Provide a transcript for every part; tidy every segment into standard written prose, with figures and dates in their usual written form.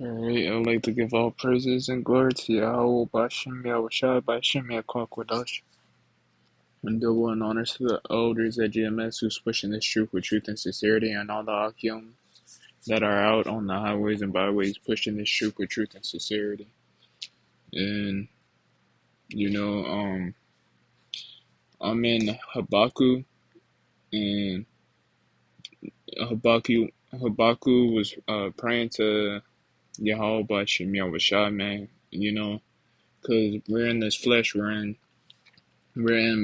Alright, I would like to give all praises and glory to Yahweh Bashem Yahushai Bashem Yakwakwadosh. And double and honors to the elders at GMS who's pushing this truth with truth and sincerity, and all the Akim that are out on the highways and byways pushing this truth with truth and sincerity. And, you know, I'm in Habakkuk, and Habakkuk was praying to Yahweh Bashem Yahushai, man, because we're in this flesh, we're in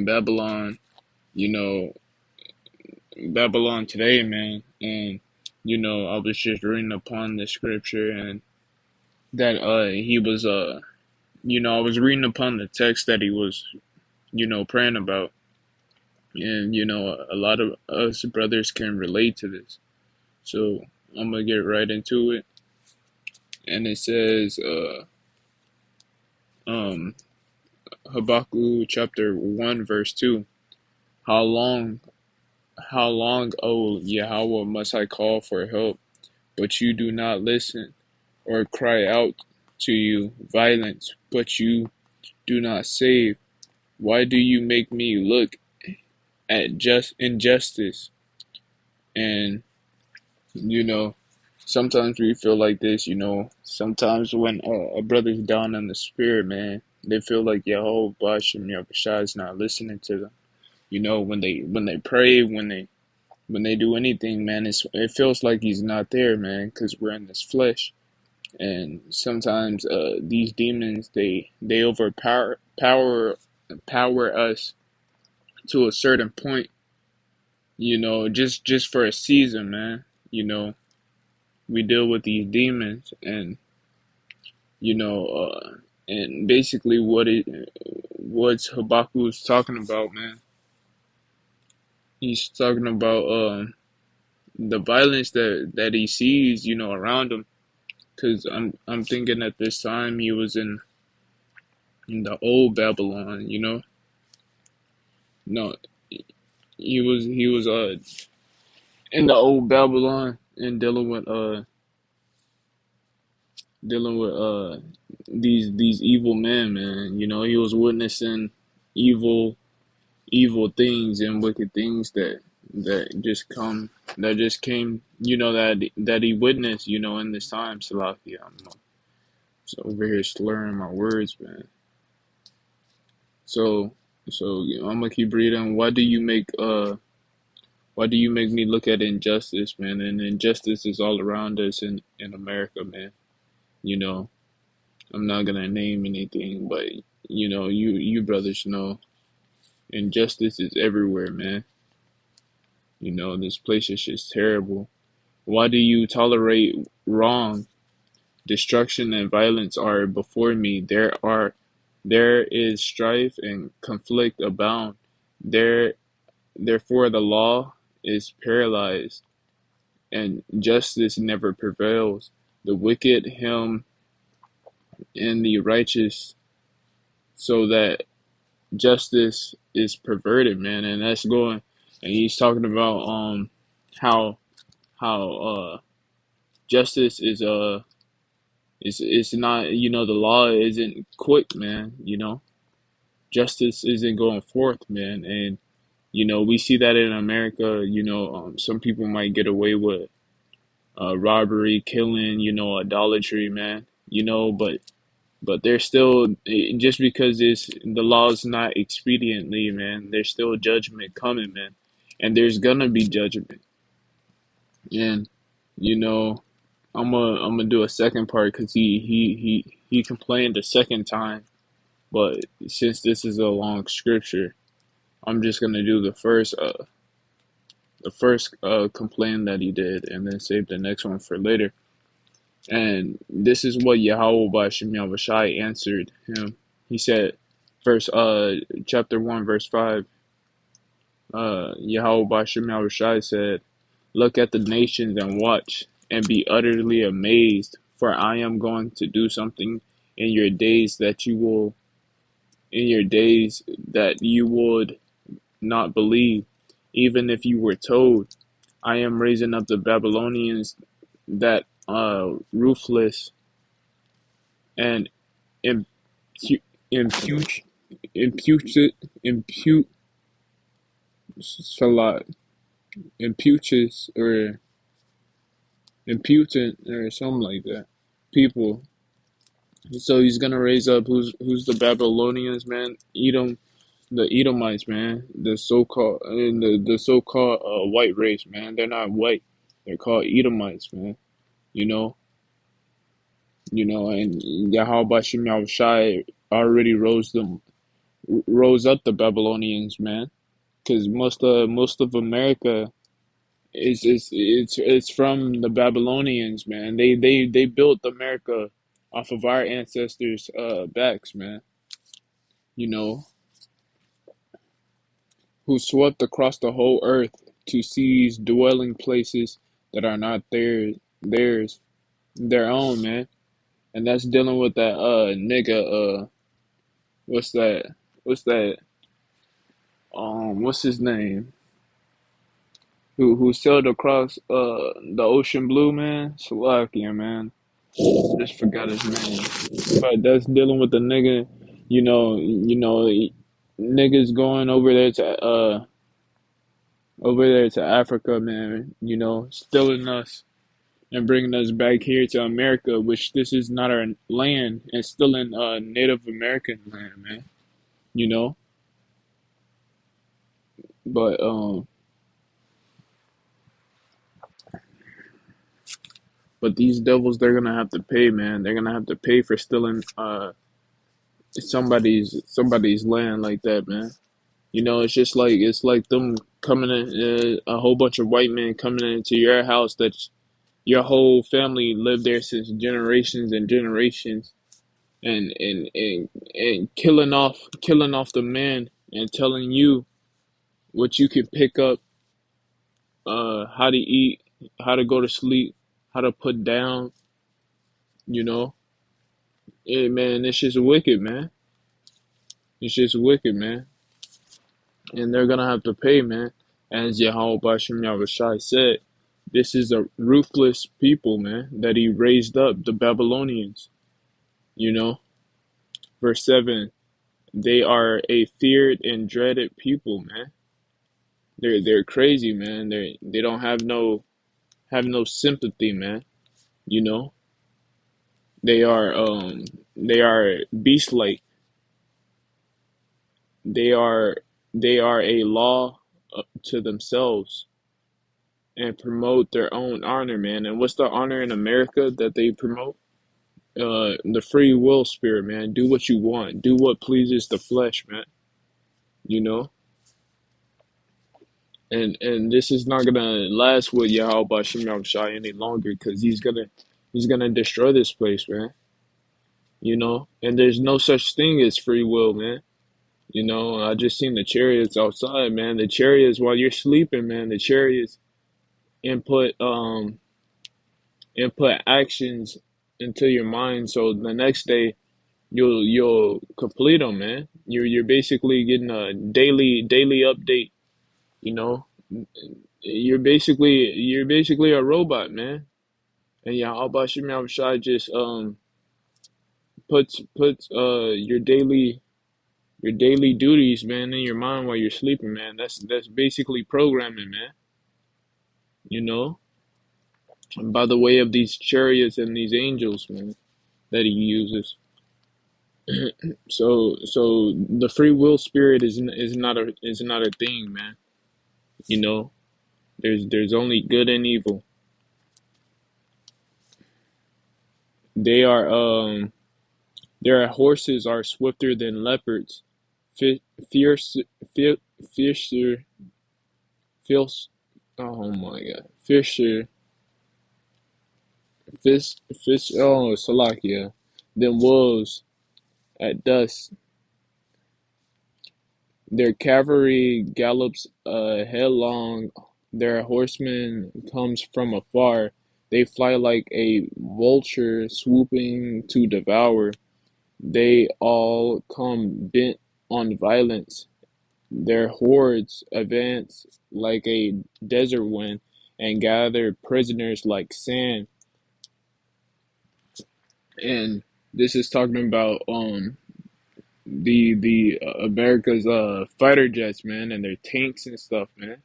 Babylon, you know, Babylon today, man. And, I was just reading upon the scripture and that he was I was reading upon the text that he was, praying about. And, a lot of us brothers can relate to this. So I'm gonna get right into it. And it says, um Habakkuk chapter 1 verse 2. How long How long, O Yahweh, must I call for help, but you do not listen, or cry out to you violence, but you do not save? Why do you make me look at just injustice? And you know, sometimes we feel like this. Sometimes when a brother's down in the spirit, man, they feel like Yahweh Bashem Yahushua is not listening to them. When they pray, when they do anything, man, it feels like he's not there, man, because we're in this flesh. And sometimes these demons, they overpower power us to a certain point, just for a season, man. We deal with these demons, and you know and basically what's Habakkuk's talking about, man. He's talking about the violence that he sees, around him. Because I'm thinking at this time he was in the old Babylon, No, he was in the old Babylon and dealing with these evil men, man. He was witnessing evil evil things and wicked things that just came, that he witnessed, in this time, Salakia. I'm just over here slurring my words, man. So, I'm gonna keep reading. Why do you make me look at injustice, man? And injustice is all around us in America, man. You know, I'm not gonna name anything, but you brothers know injustice is everywhere, man. This place is just terrible. Why do you tolerate wrong? Destruction and violence are before me. There is strife and conflict abound. There Therefore the law is paralyzed, and justice never prevails. The wicked hem in the righteous, so that justice is perverted, man. And that's going. And he's talking about how justice is not, the law isn't quick, man. Justice isn't going forth, man. And we see that in America. Some people might get away with robbery, killing, idolatry, man. But there's still, just because the law is not expediently, man, there's still judgment coming, man, and there's gonna be judgment. And you know, I'm gonna do a second part because he complained a second time. But since this is a long scripture, I'm just gonna do the first complaint that he did, and then save the next one for later. And this is what Yahweh Bashem Yahushai answered him. He said, chapter 1, verse 5, Yahweh Bashem Yahushai said, "Look at the nations and watch, and be utterly amazed, for I am going to do something in your days that you would not believe, even if you were told. I am raising up the Babylonians, that ruthless. and impu- impute impute salat imputes or imputant or something like that. People. So he's gonna raise up who's the Babylonians, man? Edom, the Edomites, man. The so called white race, man. They're not white. They're called Edomites, man. You know, and Yahweh Shem Yahushai already rose up the Babylonians, man. Because most of America it's from the Babylonians, man. They built America off of our ancestors' backs, man. You know, who swept across the whole earth to seize dwelling places that are not theirs, their own, man. And that's dealing with that nigga what's that what's that what's his name? Who sailed across the ocean blue, man? Slovakia, man. Just forgot his name. But that's dealing with the nigga, niggas going over there to Africa, man, stealing us and bringing us back here to America, which this is not our land, and still in Native American land, man. You know, but these devils, they're gonna have to pay, man. They're gonna have to pay for stealing somebody's land like that, man. It's like them coming in, a whole bunch of white men coming into your house that your whole family lived there since generations and generations, and killing off the man and telling you what you can pick up, how to eat, how to go to sleep, how to put down, you know. Yeah, man, it's just wicked, man. It's just wicked, man. And they're gonna have to pay, man. As Yahweh Bashim Yahushai said, this is a ruthless people, man, that he raised up, the Babylonians, you know. Verse 7, they are a feared and dreaded people, man. They're crazy, man. They don't have no sympathy, man. You know, they are beast like. They are they are a law to themselves and promote their own honor, man. And what's the honor in America that they promote? The free will spirit, man. Do what you want. Do what pleases the flesh, man. You know, and this is not gonna last with Yahweh Bashim Shai any longer, because he's gonna destroy this place, man. You know, and there's no such thing as free will, man. You know, I just seen the chariots outside, man. The chariots while you're sleeping, man. The chariots input input actions into your mind, so the next day you'll complete them, man. You're basically getting a daily update. You know, you're basically a robot, man. And yeah, Abba Shimei Shai just puts your daily duties, man, in your mind while you're sleeping, man. That's basically programming, man. You know, and by the way of these chariots and these angels, man, that he uses. So the free will spirit is not a thing, man. You know, there's only good and evil. They are their horses are swifter than leopards, fierce, fiercer, fierce. Oh my God, fiercer, fish. Oh, Salakia, than wolves at dusk. Their cavalry gallops headlong, their horsemen comes from afar. They fly like a vulture swooping to devour. They all come bent on violence. Their hordes advance like a desert wind and gather prisoners like sand. And This is talking about the America's fighter jets, man, and their tanks and stuff, man.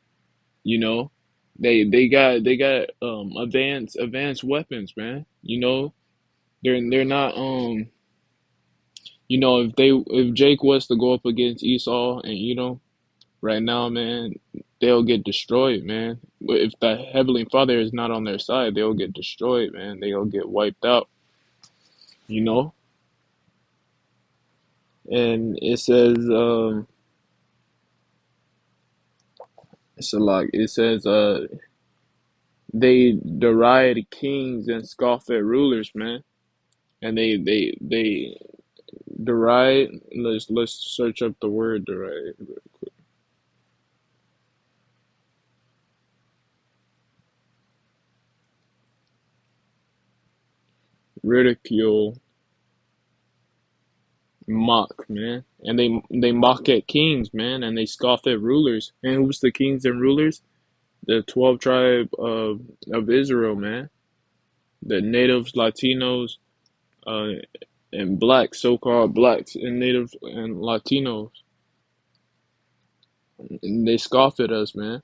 You know, they got advanced weapons, man. They're not if Jake was to go up against Esau and Edom right now, man, they'll get destroyed, man. If the Heavenly Father is not on their side, they'll get destroyed, man. They'll get wiped out, you know. And it says it says they deride kings and scoff at rulers, man. And they deride. Let's search up the word deride. Ridicule, mock, man. And they mock at kings, man, and they scoff at rulers. And who's the kings and rulers? The 12 tribe of Israel, man. The natives, Latinos, uh, and blacks, so-called blacks, and natives and Latinos. And they scoff at us, man.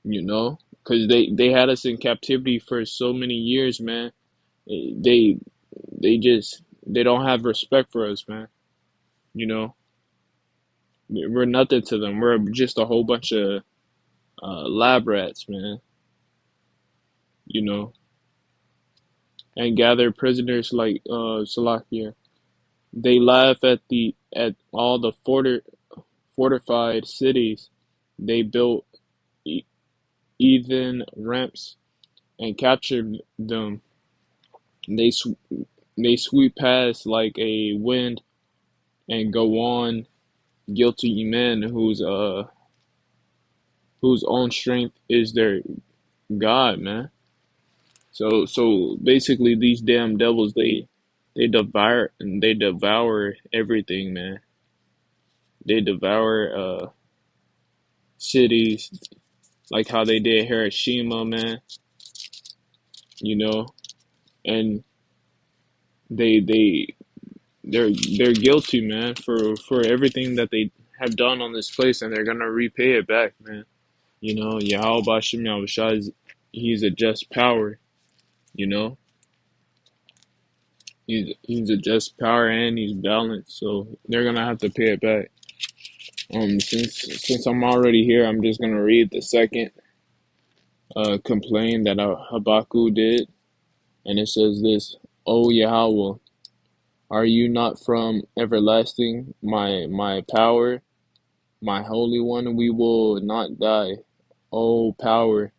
Because they had us in captivity for so many years, man. They they don't have respect for us, man. You know, we're nothing to them. We're just a whole bunch of lab rats, man. You know, and gather prisoners like Salakia. They laugh at all the fortified cities they built, e- even ramps, and captured them. They sw- they sweep past like a wind and go on, guilty men whose own strength is their God, man. So basically, these damn devils they devour everything, man. They devour cities like how they did Hiroshima, man. You know, and they they're guilty, man, for everything that they have done on this place, and they're gonna repay it back, man. Yahweh Bashem Yahushua he's a just power, you know. He's a just power and he's balanced, so they're gonna have to pay it back. Since I'm already here, I'm just gonna read the second complaint that Habakkuk did, and it says this: "O Yahweh, are you not from everlasting, my power, my holy one? We will not die. O power,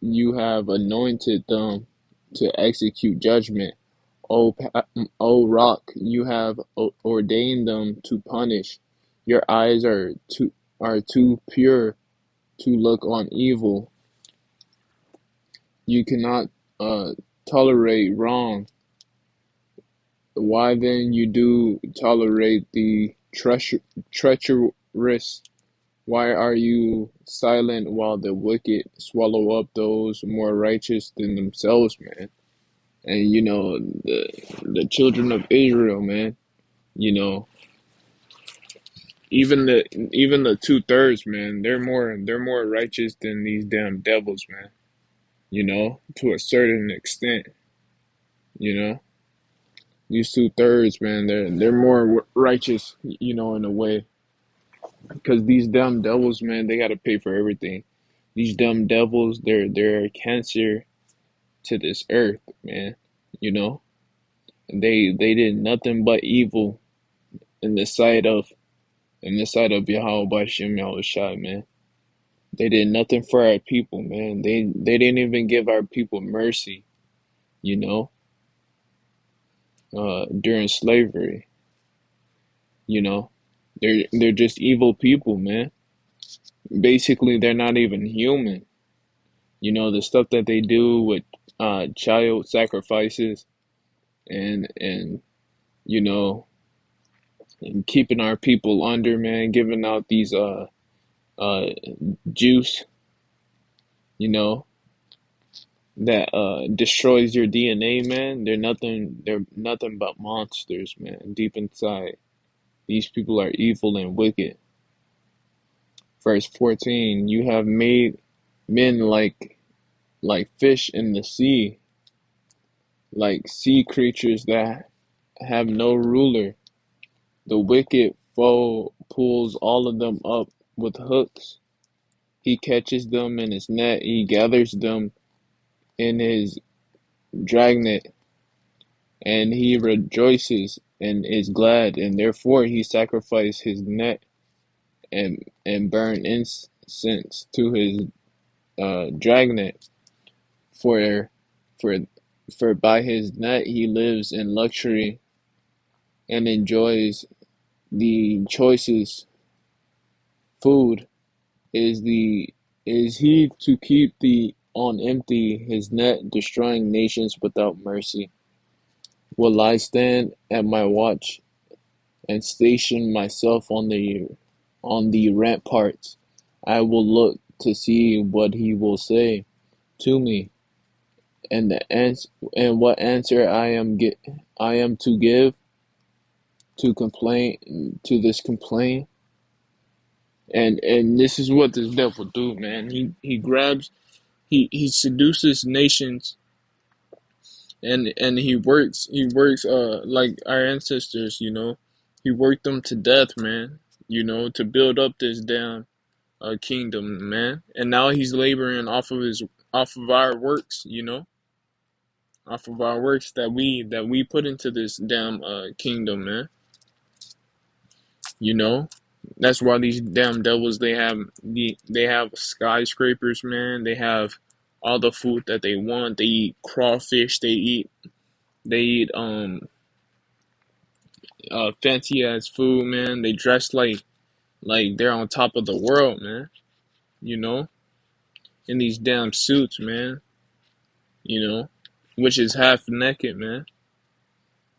you have anointed them to execute judgment. O rock, you have ordained them to punish. Your eyes are too pure to look on evil. You cannot tolerate wrong. Why then you do tolerate the treacherous? Why are you silent while the wicked swallow up those more righteous than themselves, man?" And the children of Israel, man. You know, even the 2/3, man. They're more righteous than these damn devils, man. To a certain extent. You know, these 2/3, man. They're more righteous, in a way, because these damn devils, man. They got to pay for everything. These dumb devils, they're a cancer to this earth, man. You know, they did nothing but evil in the sight of Yahweh Bashim Yahushua, man. They did nothing for our people, man. They didn't even give our people mercy, you know, during slavery. You know, they're just evil people, man. Basically, they're not even human. The stuff that they do with child sacrifices and you know and keeping our people under, man, giving out these uh juice, you know, that destroys your DNA, man. They're nothing but monsters, man. Deep inside, these people are evil and wicked. Verse 14, you have made men like fish in the sea, like sea creatures that have no ruler. The wicked foe pulls all of them up with hooks. He catches them in his net, he gathers them in his dragnet, and he rejoices and is glad, and therefore he sacrificed his net and burned incense to his dragnet. For for for by his net he lives in luxury and enjoys the choicest food. Is the is he to keep the on empty his net, destroying nations without mercy? Will I stand at my watch and station myself on the ramparts? I will look to see what he will say to me, and the ans- and what answer I am to give to this complaint. And this is what this devil do, man. He grabs he seduces nations, and he works like our ancestors, you know. He worked them to death, man, you know, to build up this damn kingdom, man. And now he's laboring off of our works, you know, off of our works that we put into this damn kingdom, man. You know, that's why these damn devils they have skyscrapers, man. They have all the food that they want. They eat crawfish. They eat fancy ass food, man. They dress like they're on top of the world, man. You know, in these damn suits, man. You know, which is half naked, man.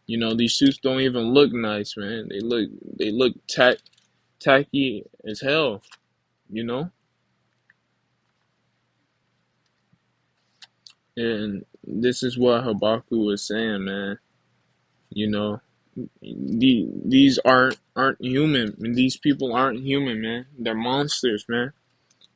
You know, these suits don't even look nice, man. They look tacky as hell. You know, and this is what Habakkuk was saying, man. You know, these aren't human. These people aren't human, man. They're monsters, man.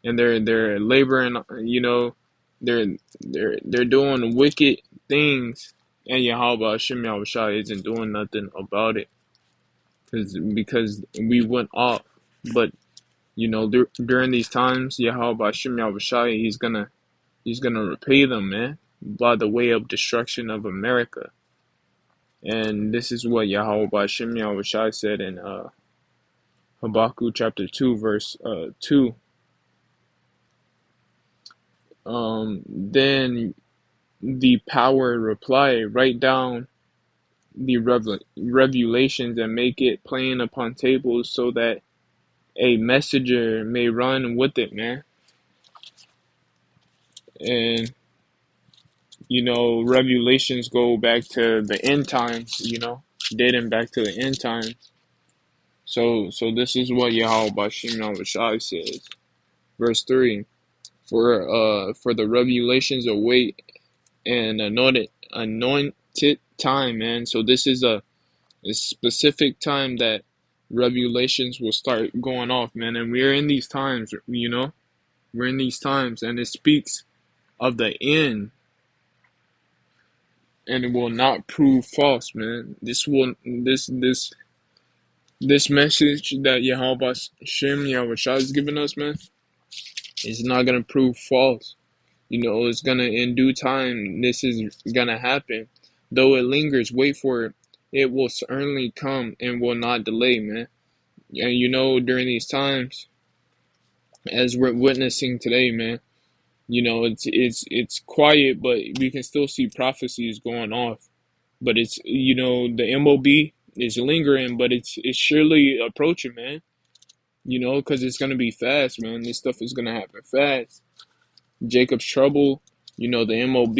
And they're laboring, you know, they're they're doing wicked things, and Yahweh Hashem Yahushua isn't doing nothing about it because we went off. But you know, during these times, Yahweh Hashem Yahushua, he's gonna repay them, man, by the way of destruction of America. And this is what Yahweh Hashem Yahushua said in Habakkuk chapter 2 verse 2. Then the power reply, write down the revelations and make it plain upon tables so that a messenger may run with it, man. And you know, revelations go back to the end times, you know, dating back to the end times. So this is what Yahweh Bashim Yahushua says. Verse 3. For the revelations await an anointed time, man. So this is a specific time that revelations will start going off, man. And we're in these times, you know, we're in these times, and it speaks of the end, and it will not prove false, man. This message that Yahweh Shem Yahushua is giving us, man, is not gonna prove false. You know, it's gonna, in due time, this is gonna happen. Though it lingers, wait for it. It will certainly come and will not delay, man. And you know, during these times, as we're witnessing today, man, you know, it's quiet, but we can still see prophecies going off. But it's, you know, the MOB is lingering, but it's surely approaching, man. You know, because it's gonna be fast, man. This stuff is gonna happen fast. Jacob's Trouble, you know, the MOB,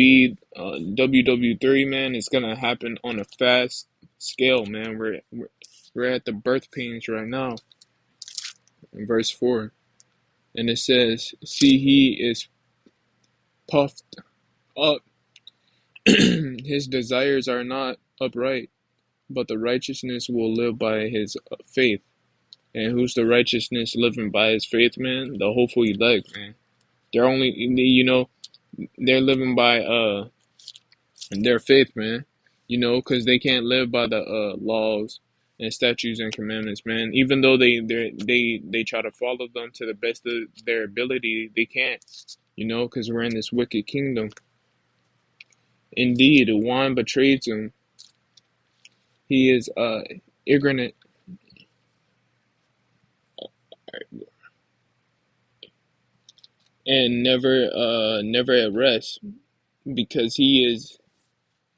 WW3, man, it's gonna happen on a fast scale, man. We're at the birth pains right now. In verse 4, and it says, "See, he is puffed up. His desires are not upright, but the righteousness will live by his faith. And who's the righteousness living by his faith, man? The hopeful elect, man. They're only, they're living by their faith, man. Because they can't live by the laws and statutes and commandments, man. Even though they try to follow them to the best of their ability, they can't. Because we're in this wicked kingdom. Indeed, one betrays him. He is ignorant and never at rest, because he is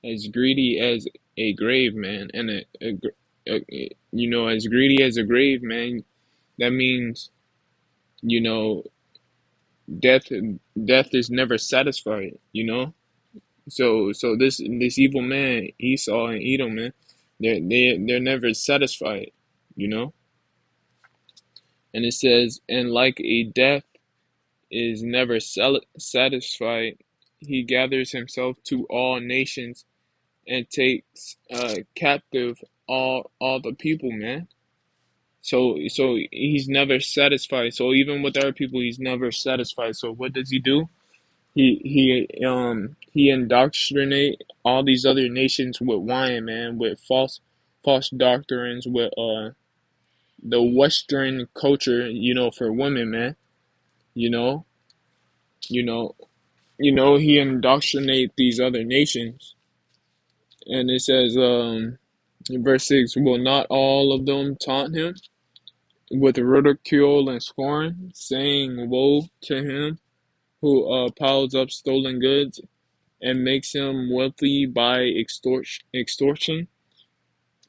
as greedy as a grave, man, and as greedy as a grave, man. That means, you know death death is never satisfied. So this evil man, Esau and Edom, man, they're never satisfied. you know and it says, and like a death is never satisfied, he gathers himself to all nations and takes captive all the people, man. So he's never satisfied. So even with our people, he's never satisfied. So what does he do? He indoctrinate all these other nations with wine, man, with false doctrines, with the Western culture, for women, man. You know, you know, he indoctrinate these other nations. And it says, in verse 6, will not all of them taunt him with ridicule and scorn, saying, woe to him who piles up stolen goods and makes him wealthy by extortion.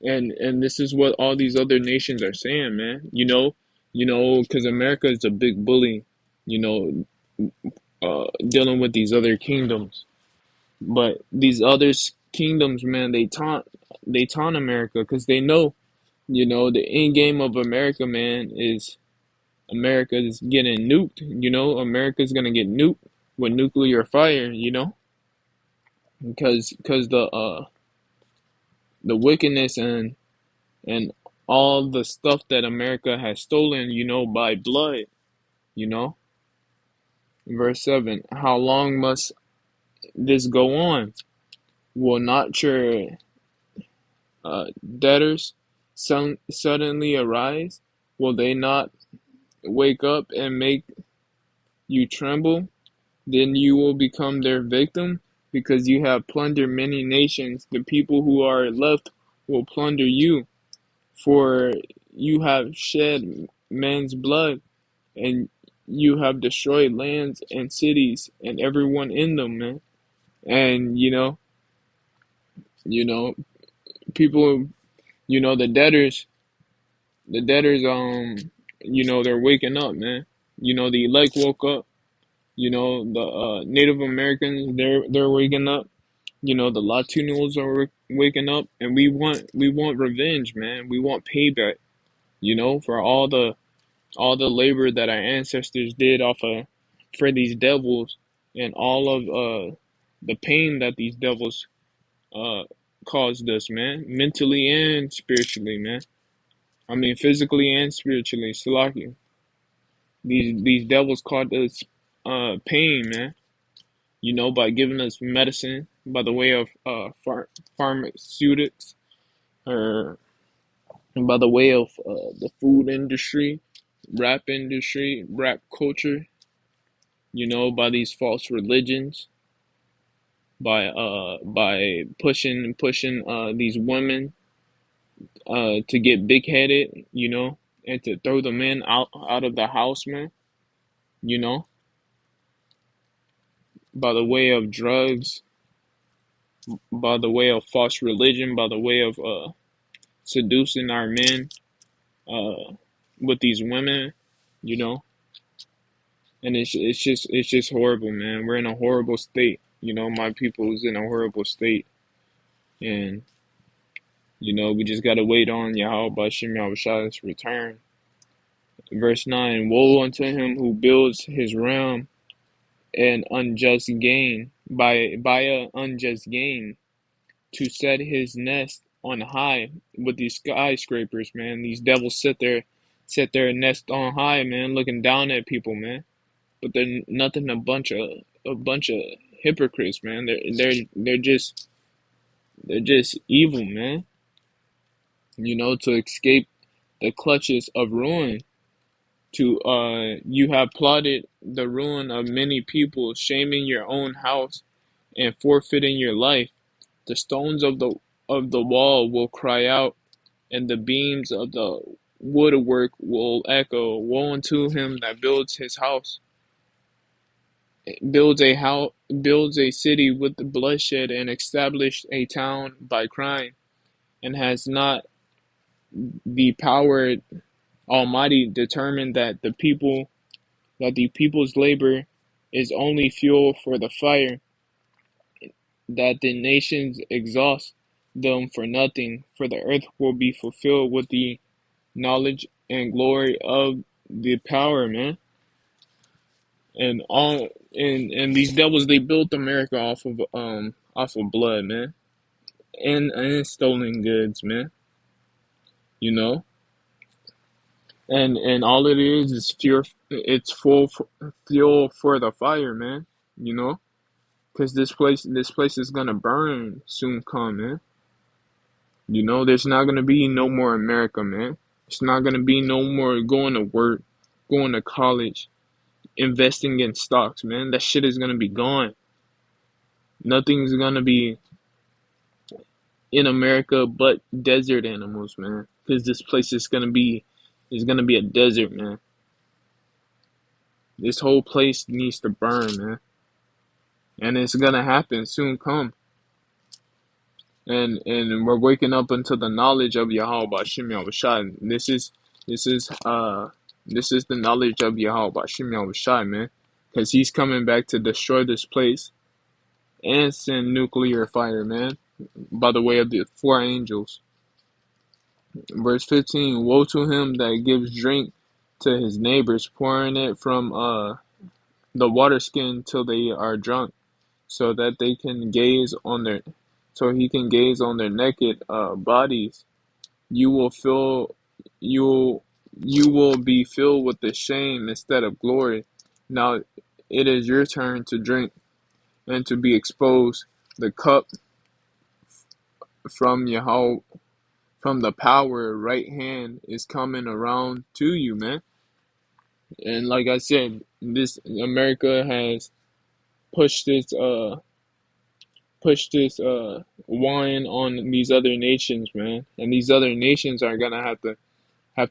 And this is what all these other nations are saying, man. Because America is a big bully, you know, dealing with these other kingdoms. But these other kingdoms, man, they taunt America because they know, the end game of America, man, is America is getting nuked. America's gonna get nuked with nuclear fire. Because the wickedness and all the stuff that America has stolen, by blood. You know, Verse 7: how long must this go on? Will not your debtors suddenly arise? Will they not wake up and make you tremble? Then you will become their victim, because you have plundered many nations. The people who are left will plunder you, for you have shed men's blood, and you have destroyed lands and cities and everyone in them, man. And you know, people, the debtors, they're waking up, man. The elect woke up. The Native Americans, they're waking up. The Latinos are waking up, and we want revenge, man. We want payback. For all the labor that our ancestors did for these devils, and all of the pain that these devils uh caused us, man, mentally and spiritually, man. I mean, physically and spiritually. Salaki. These devils caused us pain, man. By giving us medicine by the way of pharmaceutics, or by the way of the food industry, rap culture. By these false religions, by pushing these women to get big headed, and to throw the men out of the house, man. You know, by the way of drugs, by the way of false religion, by the way of seducing our men uh with these women, you know, and it's just horrible, man. We're in a horrible state. My people is in a horrible state, and we just gotta wait on Yahweh Bashim Yahweh's return. Verse 9: woe unto him who builds his realm and unjust gain, by a unjust gain, to set his nest on high with these skyscrapers, man. These devils set their nest on high, man, looking down at people, man. But they're nothing a bunch of hypocrites, man. They're just evil, man. You know, to escape the clutches of ruin. To You have plotted the ruin of many people, shaming your own house and forfeiting your life. The stones of the wall will cry out, and the beams of the woodwork will echo. Woe unto him that builds his house, builds a city with bloodshed, and established a town by crime, and has not the power Almighty determined that the people's labor is only fuel for the fire, that the nations exhaust them for nothing, for the earth will be fulfilled with the knowledge and glory of the power, man. And these devils, they built America off of blood, man, and stolen goods, man. You know, and all it is fuel. It's fuel for the fire, man. You know, because this place is gonna burn soon, come, man. You know, there's not gonna be no more America, man. It's not gonna be no more going to work, going to college, investing in stocks, man. That shit is gonna be gone. Nothing's gonna be in America but desert animals, man. Because this place is gonna be a desert, man. This whole place needs to burn, man. And it's gonna happen soon, come. And we're waking up into the knowledge of Yahweh Bashim Yahushai. This is this is the knowledge of Yahweh Bashim Yahushai, man. Because he's coming back to destroy this place and send nuclear fire, man, by the way of the four angels. Verse 15, woe to him that gives drink to his neighbors, pouring it from the water skin till they are drunk, so that they can gaze on their so he can gaze on their naked bodies. You will feel you will be filled with the shame instead of glory. Now it is your turn to drink and to be exposed. The cup from Yahweh, from the power right hand, is coming around to you, man. And like I said, this America has pushed this wine on these other nations, man. And these other nations are gonna have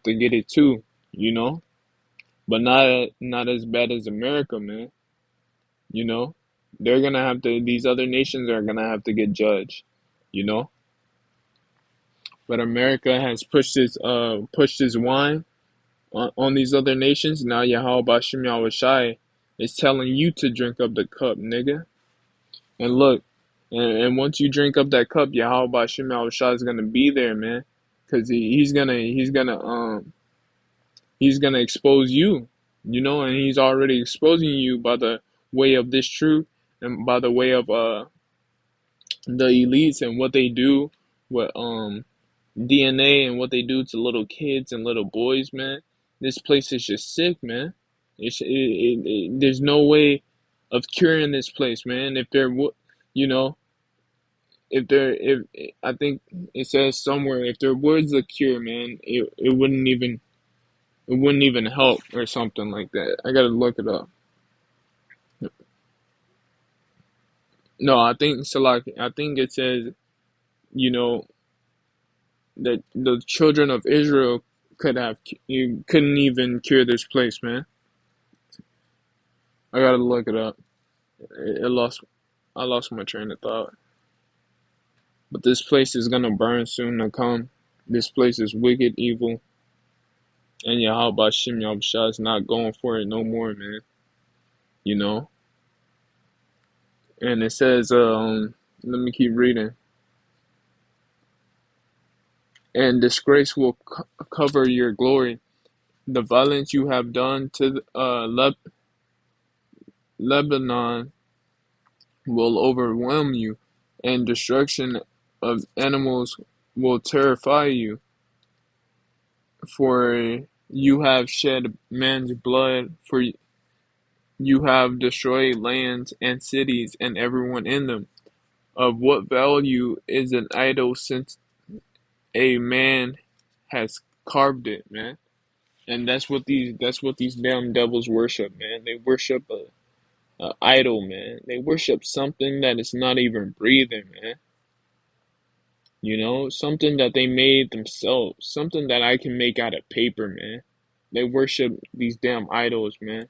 to get it too, you know. But not as bad as America, man. You know, they're gonna have to. These other nations are gonna have to get judged, you know. But America has pushed this wine on these other nations. Now Yahweh Bashim Yahushai is telling you to drink up the cup, nigga. And look, and once you drink up that cup, Yahweh Bashim Yahushai is gonna be there, man, because he's gonna expose you, you know, and he's already exposing you by the way of this truth and by the way of the elites and what they do with DNA and what they do to little kids and little boys, man. This place is just sick, man. There's no way of curing this place, man. If there would, you know, if I think it says somewhere, if there was a cure, man, it wouldn't even help or something like that. I gotta look it up. No, I think I think it says, you know, that the children of Israel you couldn't even cure this place, man. I gotta look it up. I lost my train of thought. But this place is gonna burn soon to come. This place is wicked, evil, and Yahweh Bashim Yahushua is not going for it no more, man. You know. And it says, let me keep reading. And disgrace will cover your glory. The violence you have done to Lebanon will overwhelm you, and destruction of animals will terrify you. For you have shed man's blood, for you have destroyed lands and cities and everyone in them. Of what value is an idol since a man has carved it, man? And that's what these damn devils worship, man. They worship a idol, man. They worship something that is not even breathing, man. You know, something that they made themselves, something that I can make out of paper, man. They worship these damn idols, man.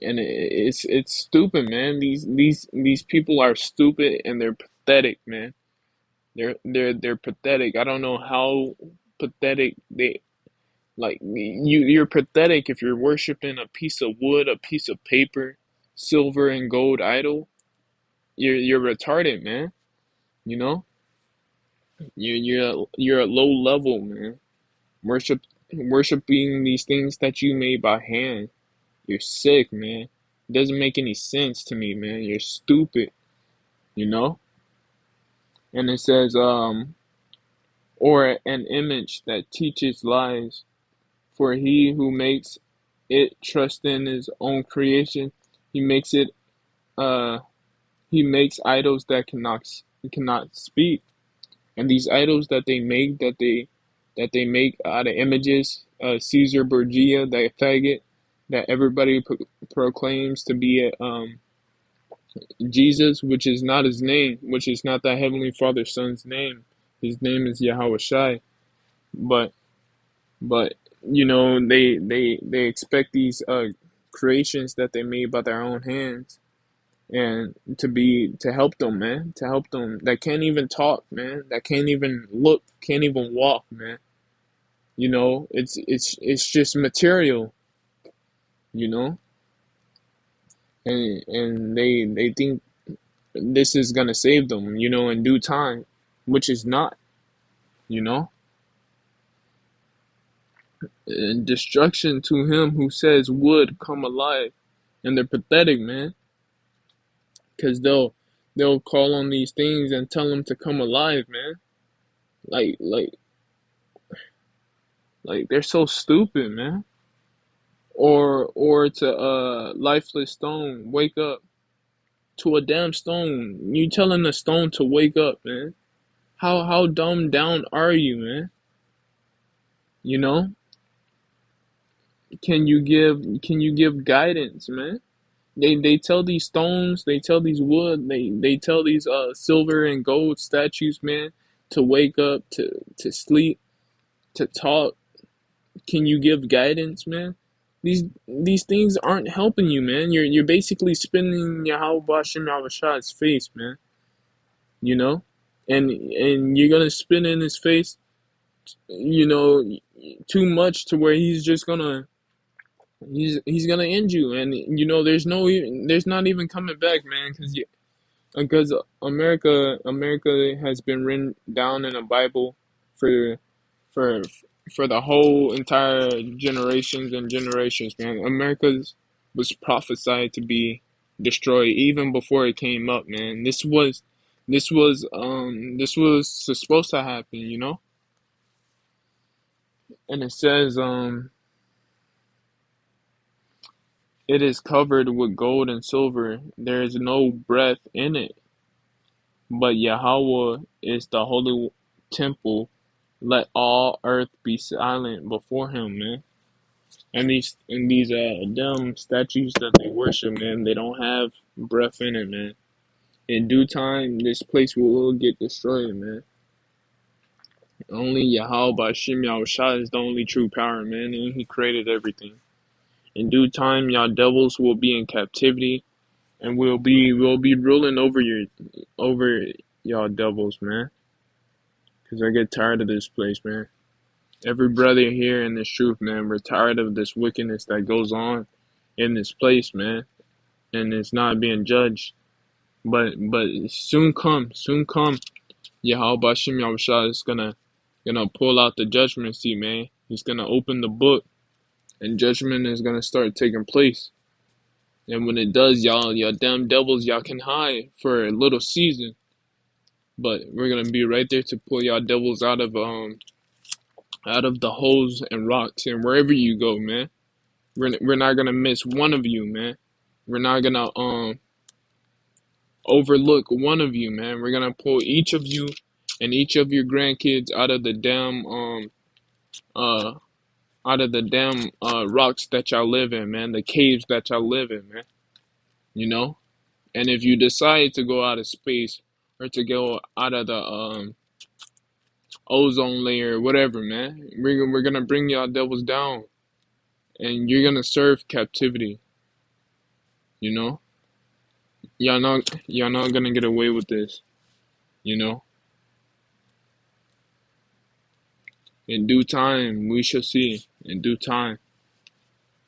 And it's stupid, man. These people are stupid and they're pathetic, man. They're pathetic. I don't know how pathetic they like you're pathetic if you're worshiping a piece of wood, a piece of paper, silver and gold idol. You're retarded, man. You know? You're at low level, man. Worshiping these things that you made by hand. You're sick, man. It doesn't make any sense to me, man. You're stupid, you know? And it says, or an image that teaches lies, for he who makes it trust in his own creation, he makes it uh he makes idols that cannot speak. And these idols that they make out of images, Caesar Borgia, that faggot that everybody proclaims to be Jesus, which is not his name, which is not the Heavenly Father Son's name. His name is Yahweh Shai. But but they expect these creations that they made by their own hands and to help them, man, to help them that can't even talk, man, that can't even look, can't even walk, man. It's just material, you know, and they think this is gonna save them, in due time, which is not, you know. And destruction to him who says would come alive, and they're pathetic, man, because they'll call on these things and tell them to come alive, man. Like like like they're so stupid, man. Or to a lifeless stone, wake up. To a damn stone, you telling a stone to wake up, man? How dumbed down are you, man? You know? Can you give guidance, man? They tell these stones, they tell these wood, they tell these silver and gold statues, man, to wake up, to sleep, to talk. Can you give guidance, man? These things aren't helping you, man. You're basically spinning Yahweh Bashem Yahushai's face, man. You know? And you're gonna spin in his face, you know, too much to where he's gonna end you, and there's not even coming back, man, because America has been written down in the Bible for for for the whole entire generations and generations, man. America was prophesied to be destroyed even before it came up, man. This was supposed to happen, and it says it is covered with gold and silver. There is no breath in it. But Yahweh is the holy temple. Let all earth be silent before him, man. And these dumb statues that they worship, man, they don't have breath in it, man. In due time, this place will get destroyed, man. Only Yahweh by Shem Yahushua is the only true power, man, and he created everything. In due time, y'all devils will be in captivity, and we'll be ruling over y'all devils, man. Cause I get tired of this place, man. Every brother here in this truth, man, we're tired of this wickedness that goes on in this place, man, and it's not being judged. But soon come, Yahweh Bashim Yahushua is gonna pull out the judgment seat, man. He's gonna open the book, and judgment is gonna start taking place. And when it does, y'all damn devils, y'all can hide for a little season. But we're gonna be right there to pull y'all devils out of the holes and rocks and wherever you go, man. We're not gonna miss one of you, man. We're not gonna overlook one of you, man. We're gonna pull each of you and each of your grandkids uh out of the damn rocks that y'all live in, man. The caves that y'all live in, man. You know? And if you decide to go out of space or to go out of the ozone layer, whatever, man, we're gonna bring y'all devils down, and you're gonna serve captivity. You know, y'all not gonna get away with this. You know, in due time we shall see. In due time.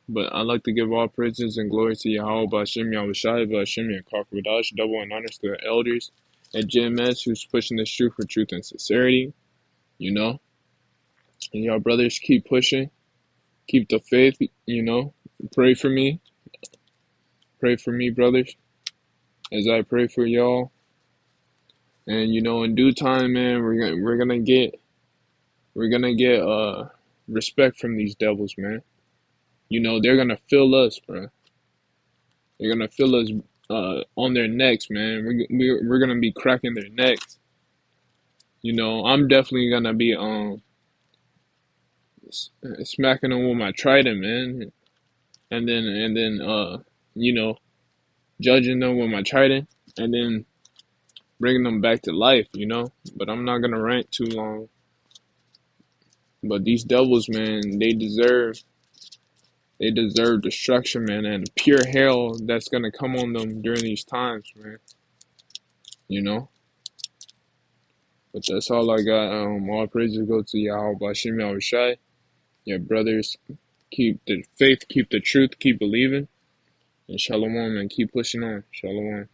But I like to give all praises and glory to Yahweh Bashim Yahushai Bashim Yahushai, double and honors to the elders at GMS who's pushing this truth for truth and sincerity. You know, and y'all brothers keep pushing, keep the faith. You know, pray for me. Pray for me, brothers, as I pray for y'all. And you know, in due time, man, we're gonna get respect from these devils, man. You know, they're gonna feel us, bro. They're gonna feel us on their necks, man. We're gonna be cracking their necks. You know, I'm definitely gonna be smacking them with my trident, man, and then you know, judging them with my trident, and then bringing them back to life, you know. But I'm not gonna rant too long. But these devils, man, they deserve destruction, man, and pure hell that's gonna come on them during these times, man. You know. But that's all I got. All praises go to Yahweh Bashim Yahushai. Your brothers, keep the faith, keep the truth, keep believing, and shalom, and keep pushing on. Shalom.